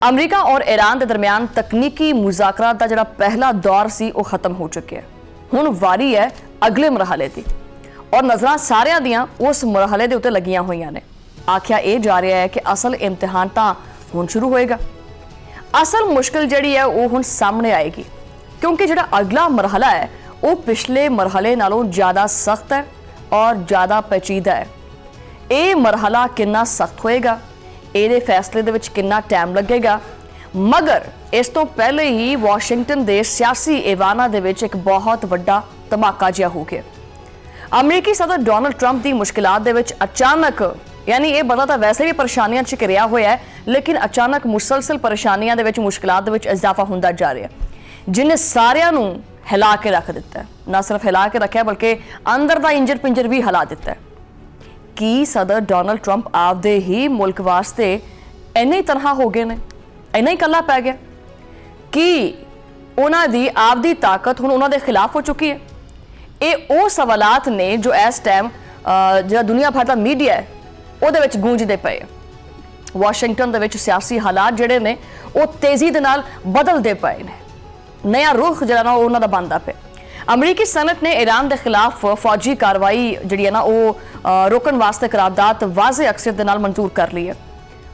अमरीका और ईरान के दरमियान तकनीकी मुज़ाकरात का जिहड़ा पहला दौर सी वो खत्म हो चुका है। हुण वारी है अगले मरहले की और नज़रां सारियां दियां उस मरहले के उत्ते लगियां होईयां ने। आख्या ये जा रहा है कि असल इम्तिहान तां हुण शुरू होएगा। असल मुश्किल जिहड़ी है वो हुण सामने आएगी क्योंकि जिहड़ा अगला मरहला है वो पिछले मरहले नालों ज़्यादा सख्त है और ज़्यादा पेचीदा है। ये मरहला कितना सख्त होएगा, ਇਹਦੇ फैसले ਦੇ ਵਿੱਚ कितना टाइम लगेगा, मगर इस तो पहले ही वाशिंगटन के सियासी ईवाना ਦੇ ਵਿੱਚ एक बहुत ਵੱਡਾ धमाका जिहा हो गया। अमरीकी सदर डोनाल्ड ट्रंप की मुश्किलात ਦੇ ਵਿੱਚ अचानक यानी ये बंदा तो वैसे भी परेशानियां च घिरिया होया है, लेकिन अचानक मुसलसल परेशानियां ਦੇ ਵਿੱਚ मुश्किलात ਦੇ ਵਿੱਚ इजाफा होंदा जा रहा है जिन्हें सारियां नूं हिला के रख दिता है। ना सिर्फ हिला के रखा बल्कि अंदर का इंजर पिंजर भी हिला दिता है। की सदर डोनाल्ड ट्रंप आपदे ही मुल्क वास्ते इन्ने ही तनहा हो गए ने, इन्ना ही कला पै गया कि उन्हां दी आपदी ताकत हुण उन्हां दे खिलाफ हो चुकी है। ये वो सवालात ने जो इस टाइम जो दुनिया भर का मीडिया है उहदे विच गूंजदे पए। वाशिंगटन दे विच सियासी हालात जिहड़े ने वो तेजी दे नाल बदलदे पए ने, नया रुख जिहड़ा ना उन्हां दा बनदा पिया। अमरीकी सनत ने ईरान के खिलाफ फौजी कार्रवाई जिहड़ी है ना वो रोकण वास्ते करारदाद वाज़े अक्सर दे नाल मंजूर कर ली है।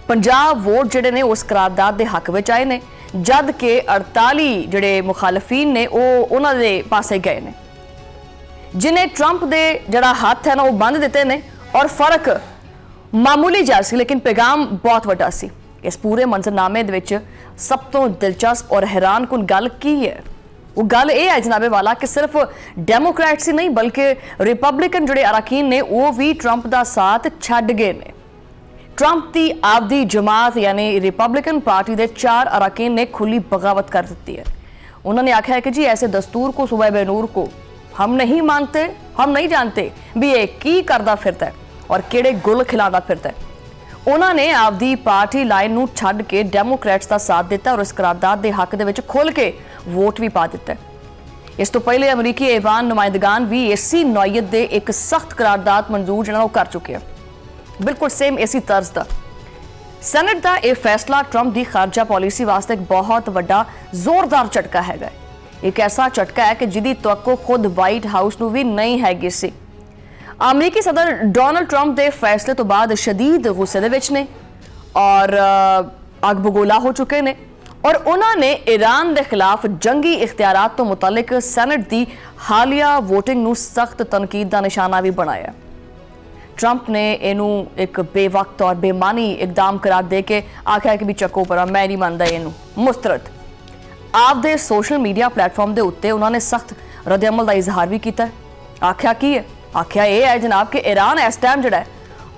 50 वोट जिहड़े ने उस करारदाद के हक में आए ने, जद के 48 जिहड़े मुखालफीन ने वो उन्हां दे पासे गए ने, जिन्हें ट्रंप दे जिहड़ा हथ है ना वो बंद दिते ने। और फर्क मामूली जिहा सी लेकिन पैगाम बहुत वड्डा सी। इस पूरे मंजरनामे दे विच सब तो दिलचस्प और हैरानकुन गल की है, वो गल ये है जनाबे वाला कि सिर्फ डेमोक्रेट्स ही नहीं बल्कि रिपब्लिकन जुड़े अरकान ने वो भी ट्रंप का साथ छड्ड गए ने। ट्रंप की आपदी जमात यानी रिपब्लिकन पार्टी के 4 अरकान ने खुली बगावत कर दी है। उन्होंने आख्या है कि जी ऐसे दस्तूर को सुबह बेनूर को हम नहीं मानते, हम नहीं जानते भी ये की करदा फिरता है और केड़े गुल खिलादा फिरता है। उन्होंने आपदी पार्टी लाइन नूं छड्ड के डेमोक्रेट्स का साथ दिता और इस करारदाद के हक दे विच खुल के वोट भी पा दिता है। इस तो पहले अमरीकी ऐवान नुमाइंदगान भी इसी नौयत के एक सख्त करारदाद मंजूर जिहड़ा कर चुके हैं, बिल्कुल सेम इसी तर्ज का। सैनेट का यह फैसला ट्रंप की खारजा पॉलिसी वास्ते एक बहुत वड्डा जोरदार झटका है। एक ऐसा झटका है कि जिहदी तवक्को खुद वाइट हाउस नूं भी नहीं हैगी सी। अमरीकी सदर डोनाल्ड ट्रंप के फैसले तो बाद शदीद गुस्से दे विच ने और अग बगोला हो चुके ने और उन्होंने ईरान के खिलाफ जंगी इख्तियारात तो मुतल्लिक सैनेट की हालिया वोटिंग नूं सख्त तनकीद का निशाना भी बनाया। ट्रंप ने इनू एक बेवक्त और बेमानी इकदाम करार दे के आख्या कि भी चको पर मैं नहीं मानता इनू मुस्तरद। आपदे सोशल मीडिया प्लेटफॉर्म के उत्ते उन्होंने सख्त रद्दअमल का इजहार भी किया। आख्या की है, आख्या यह है जनाब कि ईरान इस टाइम जिहड़ा है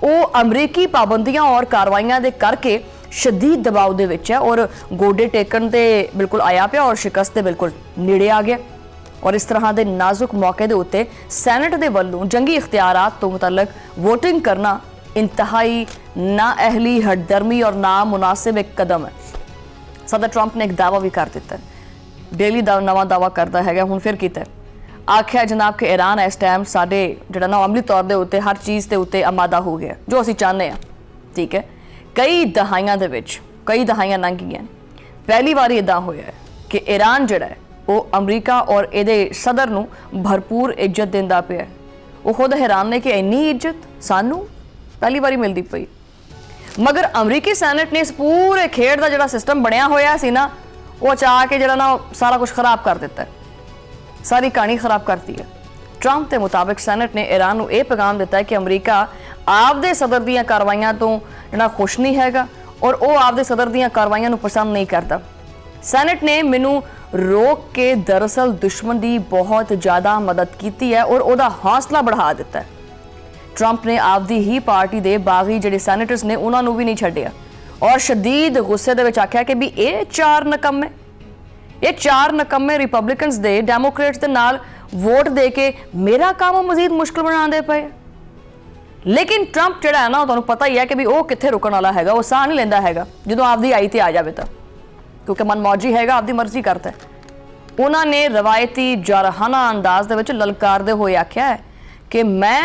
वो अमरीकी पाबंदियां और कार्रवाइयां दे करके शदीद दबाव दे विच है और गोडे टेकन ते बिल्कुल आया पिया और शिकस्त दे बिल्कुल नेड़े आ गया। और इस तरह के नाजुक मौके दे उत्ते सैनेट दे वल्लों जंगी इख्तियारात तो मुतल्लक वोटिंग करना इंतहाई नाअहली, हटदर्मी और नामुनासिब एक कदम है। सदर ट्रंप ने एक दावा भी कर दिता है, डेली नवा दावा करता है, हुण फिर कीता है। आख्या जनाब कि ईरान इस टाइम साडे जिहड़ा ना अमली तौर के उत्ते हर चीज़ के उत्ते आमादा हो गया जो असीं चाहते हैं। ठीक है, कई दहाइयां दे विच कई दहाइयां लंघ गई। पहली बार इदा होया है कि ईरान जिहड़ा है वो अमरीका और इहदे सदर नूं भरपूर इज्जत दिंदा पिया। वो खुद हैरान ने कि इन्नी इज्जत सानू पहली बारी मिलती पई। मगर अमरीकी सैनेट ने इस पूरे खेड का जिहड़ा सिस्टम बनया होया सी ना वो चाह के जिहड़ा ना सारा कुछ खराब कर दिता है, सारी कहानी खराब करती है। ट्रंप के मुताबिक सैनेट ने ईरान को यह पैगाम दिता है कि अमरीका आपदे सदर दीयां कार्रवाइयां तो जिहड़ा खुश नहीं हैगा और वो आपदे सदर दीयां कार्रवाइयां पसंद नहीं करता। सैनेट ने मैनू रोक के दरअसल दुश्मन की बहुत ज़्यादा मदद की है और उसका हौसला बढ़ा दिता है। ट्रंप ने आपदी ही पार्टी के बागी जिहड़े सैनेटर्स ने उन्होंने भी नहीं छड्डिया और शदीद गुस्से दे विच आख्या कि भी ये 4 नकम्मे रिपब्लिकन्स दे डेमोक्रेट्स दे नाल वोट दे के मेरा काम मजीद मुश्किल बना दे पे। लेकिन ट्रंप जिहड़ा है ना तुहानूं पता ही है कि भी वो कित्थे रुकण वाला हैगा, वो साह नहीं लैंदा हैगा जदों आपदी आई ते आ जावे तां, क्योंकि मनमौजी हैगा, आपदी मर्जी करता है। उन्होंने रवायती जारहाना अंदाज दे विच ललकारदे होए आख्या है कि मैं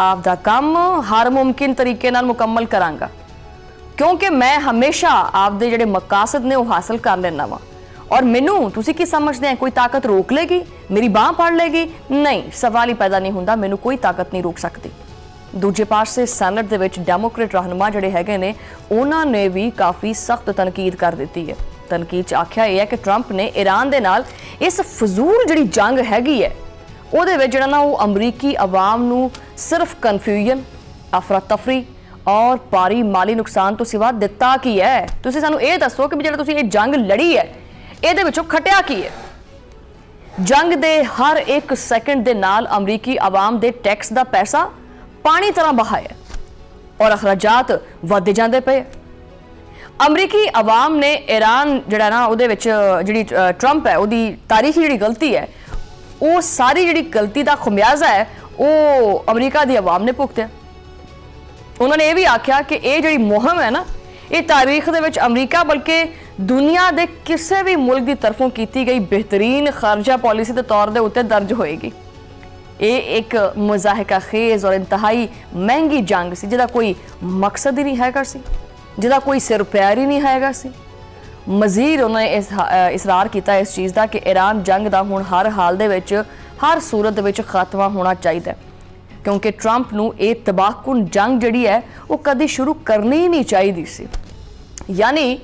आपदा काम हर मुमकिन तरीके नाल मुकम्मल करांगा क्योंकि मैं हमेशा आपदे जिहड़े मकासद ने वो हासिल कर लेना वा और मैनू तुसी की समझते हैं कोई ताकत रोक लेगी, मेरी बांह फड़ लेगी? नहीं, सवाल ही पैदा नहीं हुंदा, मैनू कोई ताकत नहीं रोक सकती। दूजे पासे सैनेट दे विच डेमोक्रेट रहनुमा जिहड़े हैगे ने उन्हां ने भी काफ़ी सख्त तनकीद कर दित्ती है। तनकीद च आख्या यह है कि ट्रंप ने ईरान दे नाल इस फजूल जिहड़ी जंग हैगी है ਉਹਦੇ ਵਿੱਚ ਜਿਹੜਾ ਨਾ ਉਹ ਅਮਰੀਕੀ ਆਵਾਮ ਨੂੰ ਸਿਰਫ ਕਨਫਿਊਜ਼ਨ, ਅਫਰਾ ਤਫਰੀ ਔਰ ਭਾਰੀ ਮਾਲੀ ਨੁਕਸਾਨ ਤੋਂ ਸਿਵਾ ਦਿੱਤਾ ਕੀ ਹੈ? ਤੁਸੀਂ ਸਾਨੂੰ ਇਹ ਦੱਸੋ ਕਿ ਜਿਹੜਾ ਤੁਸੀਂ ਇਹ ਜੰਗ ਲੜੀ ਹੈ ਇਹਦੇ ਵਿੱਚੋਂ ਖਟਿਆ ਕੀ ਹੈ? ਜੰਗ ਦੇ ਹਰ ਇੱਕ ਸੈਕਿੰਡ ਦੇ ਨਾਲ ਅਮਰੀਕੀ ਆਵਾਮ ਦੇ ਟੈਕਸ ਦਾ ਪੈਸਾ ਪਾਣੀ ਤਰ੍ਹਾਂ ਬਹਾਇਆ ਔਰ ਅਖਰਾਜਾਤ ਵੱਧਦੇ ਜਾਂਦੇ ਪਏ। ਅਮਰੀਕੀ ਆਵਾਮ ਨੇ ਈਰਾਨ ਜਿਹੜਾ ਨਾ ਉਹਦੇ ਵਿੱਚ ਜਿਹੜੀ ਟਰੰਪ ਹੈ ਉਹਦੀ ਤਾਰੀਖੀ ਜਿਹੜੀ ਗਲਤੀ ਹੈ ਉਹ ਸਾਰੀ ਜਿਹੜੀ ਗਲਤੀ ਦਾ ਖਮਿਆਜ਼ਾ ਹੈ ਉਹ ਅਮਰੀਕਾ ਦੀ ਆਵਾਮ ਨੇ ਭੁਗਤਿਆ। ਉਹਨਾਂ ਨੇ ਇਹ ਵੀ ਆਖਿਆ ਕਿ ਇਹ ਜਿਹੜੀ ਮੁਹਿੰਮ ਹੈ ਨਾ ਇਹ ਤਾਰੀਖ ਦੇ ਵਿੱਚ ਅਮਰੀਕਾ ਬਲਕਿ ਦੁਨੀਆ ਦੇ ਕਿਸੇ ਵੀ ਮੁਲਕ ਦੀ ਤਰਫੋਂ ਕੀਤੀ ਗਈ ਬਿਹਤਰੀਨ ਖਾਰਜਾ ਪਾਲਿਸੀ ਦੇ ਤੌਰ ਦੇ ਉੱਤੇ ਦਰਜ ਹੋਏਗੀ। ਇਹ ਇੱਕ ਮੁਜ਼ਾਹਿਕਾ ਖੇਜ਼ ਔਰ ਇੰਤਹਾਈ ਮਹਿੰਗੀ ਜੰਗ ਸੀ ਜਿਹਦਾ ਕੋਈ ਮਕਸਦ ਹੀ ਨਹੀਂ ਹੈਗਾ ਸੀ, ਜਿਹਦਾ ਕੋਈ ਸਿਰ ਪੈਰ ਹੀ ਨਹੀਂ ਹੈਗਾ ਸੀ। ਮਜ਼ੀਦ ਉਹਨਾਂ ਨੇ ਇਸਰਾਰ ਕੀਤਾ ਇਸ ਚੀਜ਼ ਦਾ ਕਿ ਈਰਾਨ ਜੰਗ ਦਾ ਹੁਣ ਹਰ ਹਾਲ ਦੇ ਵਿੱਚ ਹਰ ਸੂਰਤ ਦੇ ਵਿੱਚ ਖਾਤਮਾ ਹੋਣਾ ਚਾਹੀਦਾ ਕਿਉਂਕਿ ਟਰੰਪ ਨੂੰ ਇਹ ਤਬਾਹਕੁਨ ਜੰਗ ਜਿਹੜੀ ਹੈ ਉਹ ਕਦੀ ਸ਼ੁਰੂ ਕਰਨੀ ਹੀ ਨਹੀਂ ਚਾਹੀਦੀ ਸੀ। ਯਾਨੀ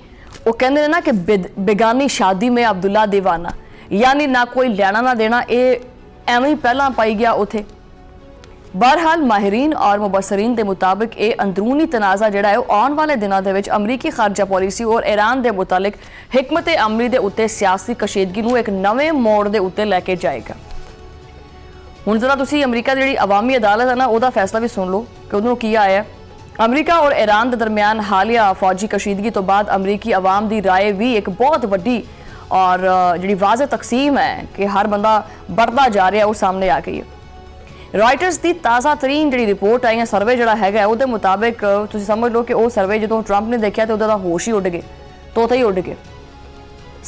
ਉਹ ਕਹਿੰਦੇ ਨੇ ਨਾ ਕਿ ਬੇਗਾਨੀ ਸ਼ਾਦੀ ਮੇਂ ਅਬਦੁੱਲਾ ਦੀਵਾਨਾ, ਯਾਨੀ ਨਾ ਕੋਈ ਲੈਣਾ ਨਾ ਦੇਣਾ, ਇਹ ਐਵੇਂ ਹੀ ਪਹਿਲਾਂ ਪਾਈ ਗਿਆ ਉੱਥੇ। बहरहाल माहिरीन और मुबसरीन के मुताबिक ये अंदरूनी तनाज़ा जोड़ा है आने वाले दिनों के अमरीकी खारजा पॉलिसी और ईरान के मुतालिक हिकमत अमली के उत्ते सियासी कशीदगी को एक नवे मोड़ के उत्ते लैके जाएगा। हुण जरा तुसीं अमरीका की जी अवामी अदालत है ना उसका फैसला भी सुन लो कि उन्होंने की आया। अमरीका और ईरान के दरम्यान हालिया फौजी कशीदगी तो बाद अमरीकी अवाम की राय भी एक बहुत वड्डी और जी वाज़े तकसीम है कि हर बंदा बढ़ता जा रहा है वो सामने आ गई है। रॉयटर्स की ताज़ा तरीन जी रिपोर्ट आई है सर्वे जोड़ा है वो मुताबिक तुम समझ लो कि वो सर्वे जो ट्रंप ने देखा तो उसका होश ही उड़ गए, तोते ही उड़ गए।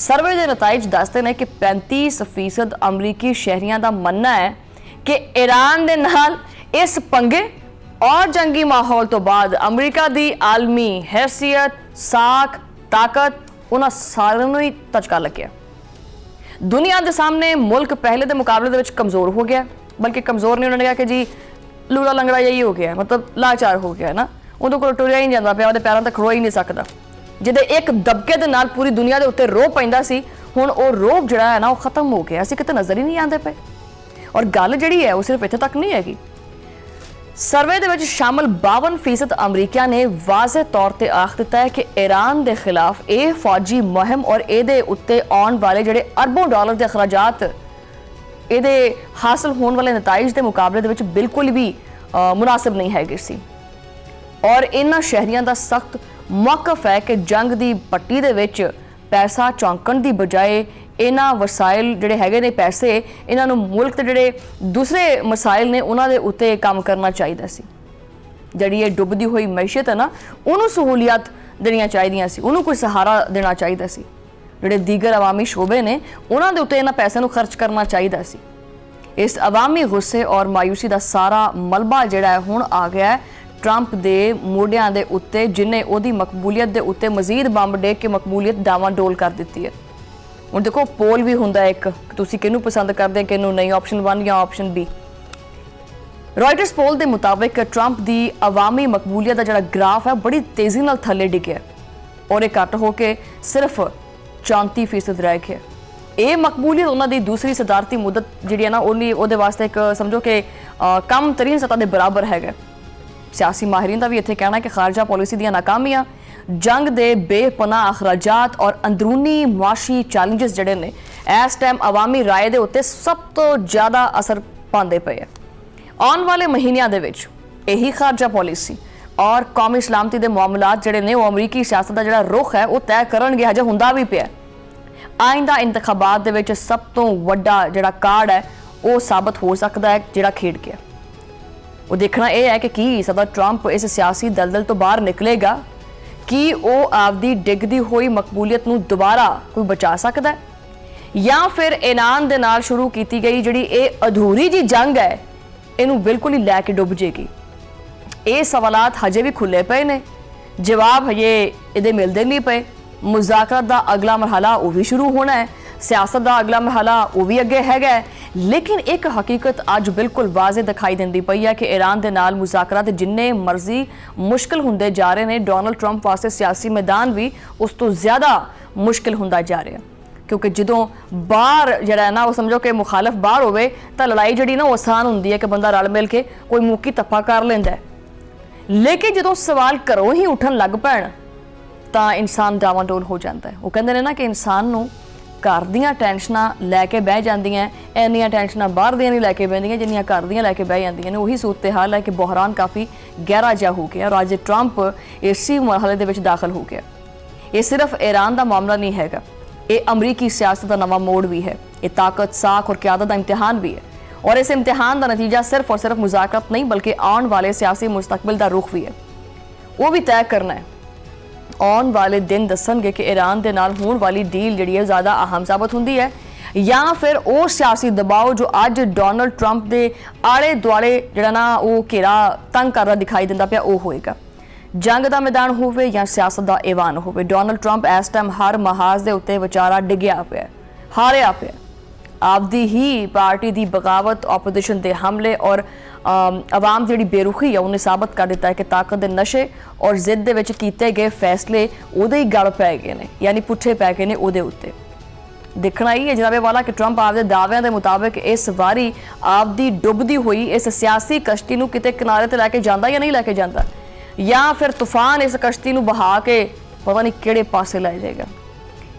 सर्वे के नताइज दसते हैं कि 35% अमरीकी शहरियों का मनना है कि ईरान के नाल इस पंगे और जंगी माहौल तो बाद अमरीका की आलमी हैसियत, साख, ताकत उन्होंने सारों ही धचका लग्या। दुनिया के सामने मुल्क पहले के मुकाबले कमज़ोर हो गया, बल्कि कमज़ोर नहीं, उन्होंने कहा कि जी लूड़ा लंगड़ा यही हो गया, मतलब लाचार हो गया ना, उन्होंने को टुरिया ही नहीं जाता पिया, उहदे पैरों तक खड़ो ही नहीं सकता। जिहदे एक दबके दे नाल पूरी दुनिया के उत्ते रोह पैंदा सी, हुण वो रोह जिहड़ा है ना वो खत्म हो गया, असीं किते नज़र ही नहीं आते पे। और गल जिहड़ी है वो सिर्फ इत्थे तक नहीं हैगी। सर्वे दे विच शामिल 52% अमरीकियां ने वाज़े तौर पर आख दिता है कि ईरान के खिलाफ ये फौजी मुहिम और ये उत्ते आने वाले जिहड़े अरबों डॉलर के अखराजात ये हासिल होने वाले नताइज के मुकाबले दे बिल्कुल भी मुनासिब नहीं है सी। और इन्हां शहरियों का सख्त मौकफ है कि जंग की पट्टी दे विच पैसा चौंकण की बजाय इन्हां वसाइल जिहड़े हैगे ने पैसे इन्हां मुल्क के जिहड़े दूसरे मसाइल ने उन्हां दे उत्ते काम करना चाहिए सी। जिहड़ी ये डुबदी हुई मैशियत है ना उन्होंने सहूलियत देनियां चाहिए सी, उन्होंने कोई सहारा देना चाहिए सी। ਜਿਹੜੇ दीगर अवामी शोबे ने उन्होंने ਦੇ ਉੱਤੇ ਇਹਨਾਂ ਪੈਸਿਆਂ ਨੂੰ ਖਰਚ ਕਰਨਾ ਚਾਹੀਦਾ ਸੀ। ਇਸ अवामी गुस्से और मायूसी का सारा मलबा ਜਿਹੜਾ ਹੁਣ ਆ ਗਿਆ ट्रंप ਦੇ ਮੋਢਿਆਂ ਦੇ ਉੱਤੇ ਜਿਨੇ ਉਹਦੀ ਮਕਬੂਲੀਅਤ ਦੇ ਉੱਤੇ ਮਜ਼ੀਦ ਬੰਬ ਡੇਕ ਕੇ ਮਕਬੂਲੀਅਤ ਡਾਵਾਂਡੋਲ ਕਰ ਦਿੱਤੀ ਹੈ। ਹੁਣ ਦੇਖੋ ਪੋਲ ਵੀ ਹੁੰਦਾ ਇੱਕ ਕਿ ਤੁਸੀਂ ਕਿਹਨੂੰ ਪਸੰਦ ਕਰਦੇ ਕਿਹਨੂੰ ਨਹੀਂ, ਆਪਸ਼ਨ 1 ਜਾਂ ਆਪਸ਼ਨ B। रॉयटर्स पोल के मुताबिक ट्रंप की अवामी मकबूलियत का जोड़ा ग्राफ है बड़ी तेज़ी नाल थले डिग्या और ये घट होकर सिर्फ 34% रह गया। ये मकबूलियत उन्होंने दूसरी सदारती मुदत जी है ना उहदे वास्ते एक समझो कि कम तरीन सतह के बराबर है। सियासी माहिरीन का भी इत्थे कहना कि खारजा पॉलिसी दी नाकामियां जंग के बेपनाह अखराजात और अंदरूनी मुआशी चैलेंजिस जिहड़े ने इस टाइम अवामी राय के उत्ते सब तो ज़्यादा असर पाते पे है। आने वाले महीनों के यही खारजा पॉलिसी और कौमी सलामती के मामलात जिहड़े ने वो अमरीकी सियासत का जिहड़ा रुख है वो तय करनगे, हजे हुंदा भी पिया। आइंदा इंतखाबात दे विच सब तो वड्डा जिहड़ा कार्ड है वो साबित हो सकता है जिहड़ा खेड गया। वो देखना यह है कि की सदा ट्रंप इस सियासी दलदल तो बाहर निकलेगा कि वो आपदी डिगदी हुई मकबूलियत नूं दोबारा कोई बचा सकता है या फिर ईरान दे नाल शुरू की गई जिहड़ी ये अधूरी जी जंग है इनू बिल्कुल ही लैके डुब जाएगी। ये सवालात हजे भी खुले पे ने ਜਵਾਬ ਹਜੇ ਇਹਦੇ ਮਿਲਦੇ ਨਹੀਂ ਪਏ। ਮੁਜ਼ਾਕਰਾਤ ਦਾ ਅਗਲਾ ਮਰਹਲਾ ਉਹ ਵੀ ਸ਼ੁਰੂ ਹੋਣਾ ਹੈ, ਸਿਆਸਤ ਦਾ ਅਗਲਾ ਮਰਹਲਾ ਉਹ ਵੀ ਅੱਗੇ ਹੈਗਾ ਹੈ। ਲੇਕਿਨ ਇੱਕ ਹਕੀਕਤ ਅੱਜ ਬਿਲਕੁਲ ਵਾਜ਼ਿਹ ਦਿਖਾਈ ਦਿੰਦੀ ਪਈ ਹੈ ਕਿ ਈਰਾਨ ਦੇ ਨਾਲ ਮੁਜ਼ਾਕਰਾਤ ਜਿੰਨੇ ਮਰਜ਼ੀ ਮੁਸ਼ਕਿਲ ਹੁੰਦੇ ਜਾ ਰਹੇ ਨੇ, ਡੋਨਲਡ ਟਰੰਪ ਵਾਸਤੇ ਸਿਆਸੀ ਮੈਦਾਨ ਵੀ ਉਸ ਤੋਂ ਜ਼ਿਆਦਾ ਮੁਸ਼ਕਿਲ ਹੁੰਦਾ ਜਾ ਰਿਹਾ, ਕਿਉਂਕਿ ਜਦੋਂ ਬਾਹਰ ਜਿਹੜਾ ਹੈ ਨਾ ਉਹ ਸਮਝੋ ਕਿ ਮੁਖਾਲਫ ਬਾਹਰ ਹੋਵੇ ਤਾਂ ਲੜਾਈ ਜਿਹੜੀ ਨਾ ਉਹ ਆਸਾਨ ਹੁੰਦੀ ਹੈ ਕਿ ਬੰਦਾ ਰਲ ਮਿਲ ਕੇ ਕੋਈ ਮੂਕੀ ਧੱਪਾ ਕਰ ਲੈਂਦਾ ਹੈ। ਲੇਕਿਨ ਜਦੋਂ ਸਵਾਲ ਘਰੋਂ ਹੀ ਉੱਠਣ ਲੱਗ ਪੈਣ ਤਾਂ ਇਨਸਾਨ ਡਾਵਾਡੋਲ ਹੋ ਜਾਂਦਾ ਹੈ। ਉਹ ਕਹਿੰਦੇ ਨੇ ਨਾ ਕਿ ਇਨਸਾਨ ਨੂੰ ਘਰ ਦੀਆਂ ਟੈਨਸ਼ਨਾਂ ਲੈ ਕੇ ਬਹਿ ਜਾਂਦੀਆਂ, ਇੰਨੀਆਂ ਟੈਨਸ਼ਨਾਂ ਬਾਹਰ ਦੀਆਂ ਨਹੀਂ ਲੈ ਕੇ ਬਹਿੰਦੀਆਂ ਜਿੰਨੀਆਂ ਘਰ ਦੀਆਂ ਲੈ ਕੇ ਬਹਿ ਜਾਂਦੀਆਂ ਨੇ। ਉਹੀ ਸੂਰਤ ਹਾਲ ਹੈ ਕਿ ਬੁਹਰਾਨ ਕਾਫੀ ਗਹਿਰਾ ਜਿਹਾ ਹੋ ਗਿਆ ਔਰ ਅੱਜ ਟਰੰਪ ਇਸੇ ਮਰਹਲੇ ਦੇ ਵਿੱਚ ਦਾਖਲ ਹੋ ਗਿਆ। ਇਹ ਸਿਰਫ ਈਰਾਨ ਦਾ ਮਾਮਲਾ ਨਹੀਂ ਹੈਗਾ, ਇਹ ਅਮਰੀਕੀ ਸਿਆਸਤ ਦਾ ਨਵਾਂ ਮੋੜ ਵੀ ਹੈ। ਇਹ ਤਾਕਤ, ਸਾਖ ਔਰ क़यादत ਦਾ ਇम्तिहान भी है और इस इम्तिहान का नतीजा सिर्फ और सिर्फ मुज़ाकरात नहीं बल्कि आने वाले सियासी मुस्तकबिल का रुख भी है, वो भी तय करना है। आने वाले दिन दसणगे कि ईरान के नाल होने वाली डील जिहड़ी है ज़्यादा अहम साबित होंदी है या फिर वो सियासी दबाव जो अज डोनल्ड ट्रंप के आले दुआले जिहड़ा ना वो घेरा तंग करदा दिखाई दिंदा पिया वो होएगा। जंग का मैदान होवे या सियासत का ऐवान होवे, डोनल्ड ट्रंप इस टाइम हर महाज के उत्ते विचारा डिग्या पिया, हारिया पिया। आपदी ही पार्टी की बगावत, ओपोजिशन के हमले और आवाम की बेरुखी है उन्हें साबित कर दिता है कि ताकत के नशे और जिद दे विच कीते गए फैसले उहदे ही गल पै गए ने, यानी पुट्ठे पै गए ने उहदे उत्ते। देखना ही है जनाबे वाला कि ट्रंप आपदे दाव्यां दे मुताबिक इस वारी आपदी डुबदी हुई इस सियासी कश्ती नूं किते किनारे ते लैके जांदा या नहीं लैके जांदा, या फिर तूफान इस कश्ती नूं बहा के पता नहीं किहड़े पासे लै जाएगा।